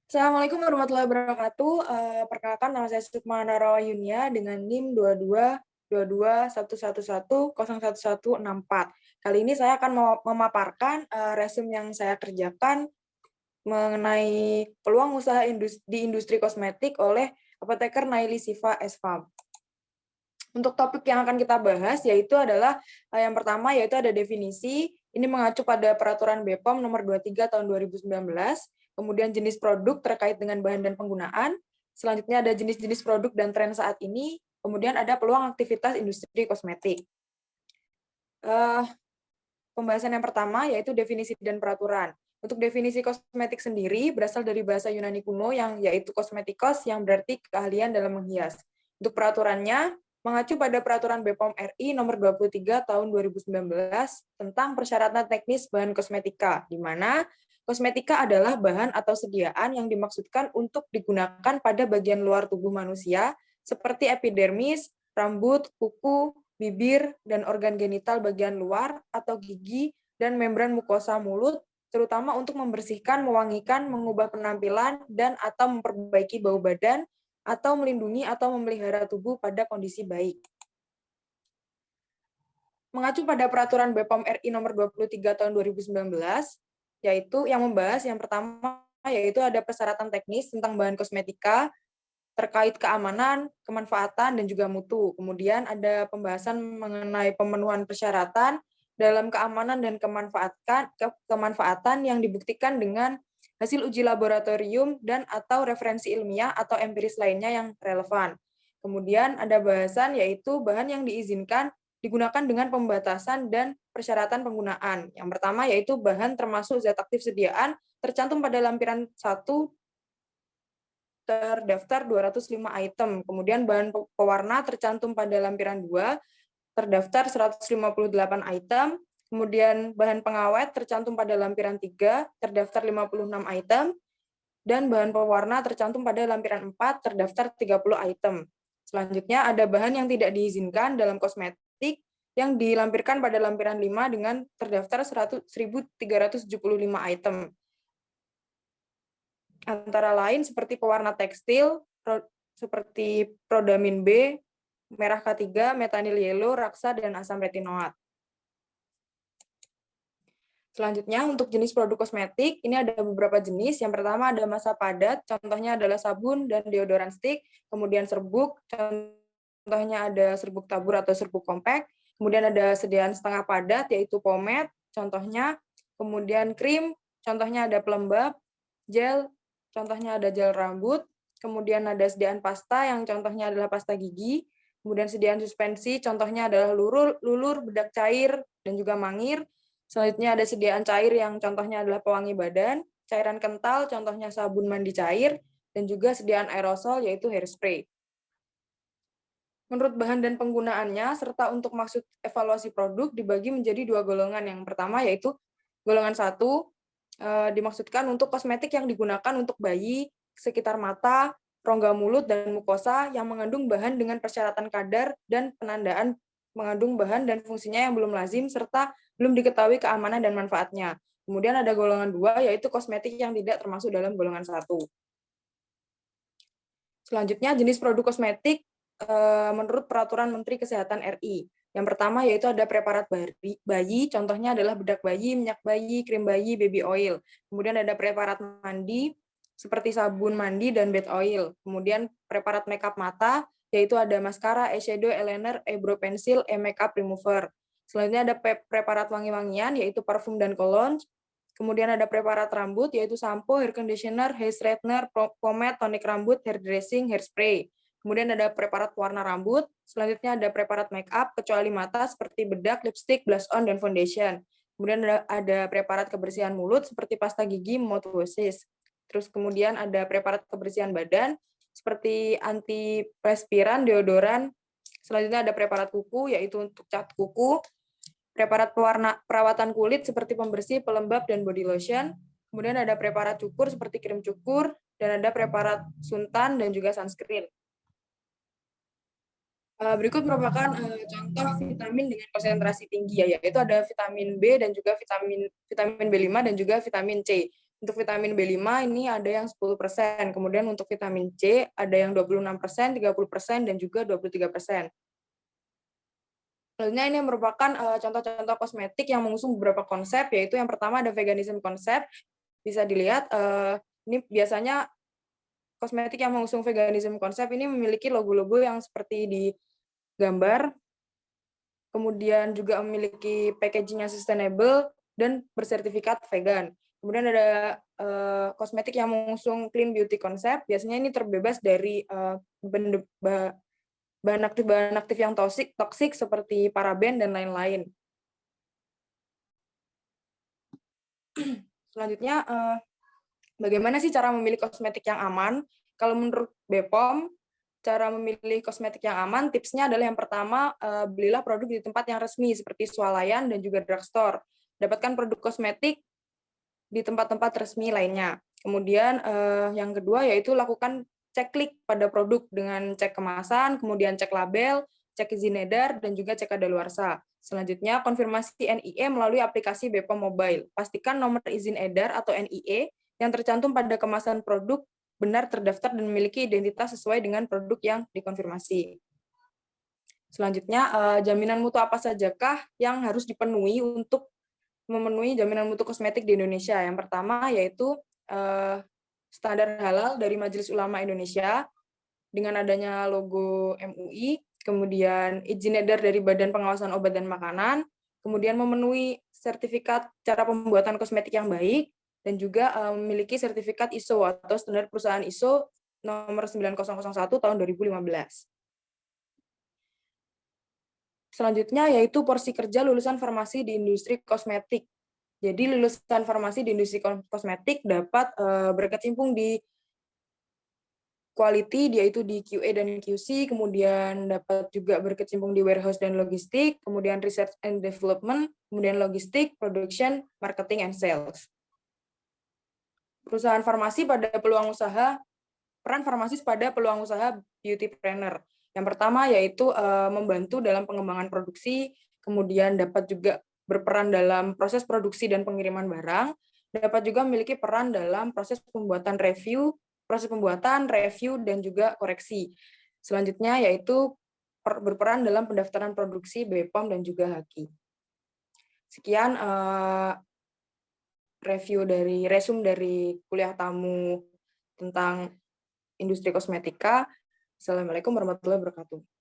Assalamualaikum warahmatullahi wabarakatuh. Perkenalkan nama saya Sukma Narawa Yunia dengan NIM 22221111011164. Kali ini saya akan memaparkan resume yang saya kerjakan mengenai peluang usaha di industri kosmetik oleh apoteker Naili Sifa S.Farm. Untuk topik yang akan kita bahas yaitu adalah yang pertama yaitu ada definisi. Ini mengacu pada peraturan BPOM nomor 23 tahun 2019. Kemudian jenis produk terkait dengan bahan dan penggunaan. Selanjutnya ada jenis-jenis produk dan tren saat ini. Kemudian ada peluang aktivitas industri kosmetik. Pembahasan yang pertama yaitu definisi dan peraturan. Untuk definisi kosmetik sendiri berasal dari bahasa Yunani kuno yang yaitu kosmetikos yang berarti keahlian dalam menghias. Untuk peraturannya mengacu pada peraturan BPOM RI nomor 23 tahun 2019 tentang persyaratan teknis bahan kosmetika, di mana kosmetika adalah bahan atau sediaan yang dimaksudkan untuk digunakan pada bagian luar tubuh manusia seperti epidermis, rambut, kuku, bibir, dan organ genital bagian luar atau gigi dan membran mukosa mulut, terutama untuk membersihkan, mewangikan, mengubah penampilan, dan atau memperbaiki bau badan, atau melindungi atau memelihara tubuh pada kondisi baik. Mengacu pada peraturan BPOM RI nomor 23 tahun 2019, yaitu yang membahas yang pertama yaitu ada persyaratan teknis tentang bahan kosmetika terkait keamanan, kemanfaatan, dan juga mutu. Kemudian ada pembahasan mengenai pemenuhan persyaratan dalam keamanan dan kemanfaatan yang dibuktikan dengan hasil uji laboratorium dan atau referensi ilmiah atau empiris lainnya yang relevan. Kemudian ada bahasan yaitu bahan yang diizinkan digunakan dengan pembatasan dan persyaratan penggunaan. Yang pertama yaitu bahan termasuk zat aktif sediaan tercantum pada lampiran 1 terdaftar 205 item. Kemudian bahan pewarna tercantum pada lampiran 2 terdaftar 158 item. Kemudian bahan pengawet tercantum pada lampiran 3 terdaftar 56 item. Dan bahan pewarna tercantum pada lampiran 4 terdaftar 30 item. Selanjutnya ada bahan yang tidak diizinkan dalam kosmetik yang dilampirkan pada lampiran 5 dengan terdaftar 1.375 item. Antara lain seperti pewarna tekstil, seperti prodamin B, merah K3, metanil yellow, raksa, dan asam retinoat. Selanjutnya, untuk jenis produk kosmetik, ini ada beberapa jenis. Yang pertama ada massa padat, contohnya adalah sabun dan deodoran stick. Kemudian serbuk, contohnya ada serbuk tabur atau serbuk kompak. Kemudian ada sediaan setengah padat, yaitu pomade, contohnya. Kemudian krim, contohnya ada pelembab. Gel, contohnya ada gel rambut. Kemudian ada sediaan pasta, yang contohnya adalah pasta gigi. Kemudian sediaan suspensi, contohnya adalah lulur, bedak cair, dan juga mangir. Selanjutnya ada sediaan cair yang contohnya adalah pewangi badan, cairan kental contohnya sabun mandi cair, dan juga sediaan aerosol yaitu hairspray. Menurut bahan dan penggunaannya, serta untuk maksud evaluasi produk dibagi menjadi dua golongan. Yang pertama yaitu golongan 1, dimaksudkan untuk kosmetik yang digunakan untuk bayi, sekitar mata, rongga mulut, dan mukosa yang mengandung bahan dengan persyaratan kadar dan penandaan mengandung bahan dan fungsinya yang belum lazim, serta belum diketahui keamanan dan manfaatnya. Kemudian ada golongan 2, yaitu kosmetik yang tidak termasuk dalam golongan 1. Selanjutnya, jenis produk kosmetik menurut Peraturan Menteri Kesehatan RI. Yang pertama yaitu ada preparat bayi, contohnya adalah bedak bayi, minyak bayi, krim bayi, baby oil. Kemudian ada preparat mandi, seperti sabun mandi dan bed oil. Kemudian preparat makeup mata, yaitu ada maskara, eyeshadow, eyeliner, eyebrow pencil, makeup remover. Selanjutnya ada preparat wangi-wangian, yaitu parfum dan cologne. Kemudian ada preparat rambut, yaitu sampo, hair conditioner, hair straightener, pomade, tonik rambut, hair dressing, hairspray. Kemudian ada preparat warna rambut. Selanjutnya ada preparat make up, kecuali mata, seperti bedak, lipstick, blush on, dan foundation. Kemudian ada preparat kebersihan mulut, seperti pasta gigi, mouthwashes. Terus kemudian ada preparat kebersihan badan, seperti antiperspiran, deodoran. Selanjutnya ada preparat kuku, yaitu untuk cat kuku. Preparat perawatan kulit, seperti pembersih, pelembab, dan body lotion. Kemudian ada preparat cukur, seperti krim cukur. Dan ada preparat suntan, dan juga sunscreen. Berikut merupakan contoh vitamin dengan konsentrasi tinggi, yaitu ada vitamin B dan juga vitamin B5 dan juga vitamin C. Untuk vitamin B5 ini ada yang 10%, kemudian untuk vitamin C ada yang 26%, 30%, dan juga 23%. Selanjutnya ini merupakan contoh-contoh kosmetik yang mengusung beberapa konsep, yaitu yang pertama ada veganism konsep. Bisa dilihat, ini biasanya kosmetik yang mengusung veganism konsep ini memiliki logo-logo yang seperti di gambar, kemudian juga memiliki packaging-nya sustainable dan bersertifikat vegan. Kemudian ada kosmetik yang mengusung clean beauty konsep, biasanya ini terbebas dari bahan aktif yang toksik seperti paraben dan lain-lain. Selanjutnya, bagaimana sih cara memilih kosmetik yang aman? Kalau menurut BPOM, cara memilih kosmetik yang aman, tipsnya adalah yang pertama, belilah produk di tempat yang resmi seperti swalayan dan juga drugstore. Dapatkan produk kosmetik di tempat-tempat resmi lainnya. Kemudian yang kedua yaitu lakukan cek klik pada produk dengan cek kemasan, kemudian cek label, cek izin edar, dan juga cek kadaluarsa. Selanjutnya, konfirmasi NIE melalui aplikasi BPOM Mobile. Pastikan nomor izin edar atau NIE yang tercantum pada kemasan produk benar terdaftar dan memiliki identitas sesuai dengan produk yang dikonfirmasi. Selanjutnya, jaminan mutu apa sajakah yang harus dipenuhi untuk memenuhi jaminan mutu kosmetik di Indonesia? Yang pertama yaitu standar halal dari Majelis Ulama Indonesia dengan adanya logo MUI, kemudian izin edar dari Badan Pengawasan Obat dan Makanan, kemudian memenuhi sertifikat cara pembuatan kosmetik yang baik, dan juga memiliki sertifikat ISO atau standar perusahaan ISO nomor 9001 tahun 2015. Selanjutnya yaitu porsi kerja lulusan farmasi di industri kosmetik. Jadi lulusan farmasi di industri kosmetik dapat berkecimpung di quality, yaitu di QA dan QC, kemudian dapat juga berkecimpung di warehouse dan logistik, kemudian research and development, kemudian logistik, production, marketing, and sales. Perusahaan farmasi pada peluang usaha, peran farmasis pada peluang usaha beautypreneur. Yang pertama yaitu membantu dalam pengembangan produksi, kemudian dapat juga berperan dalam proses produksi dan pengiriman barang, dapat juga memiliki peran dalam proses pembuatan review, dan juga koreksi. Selanjutnya yaitu berperan dalam pendaftaran produksi BPOM dan juga HAKI. Sekian resume dari kuliah tamu tentang industri kosmetika. Assalamualaikum warahmatullahi wabarakatuh.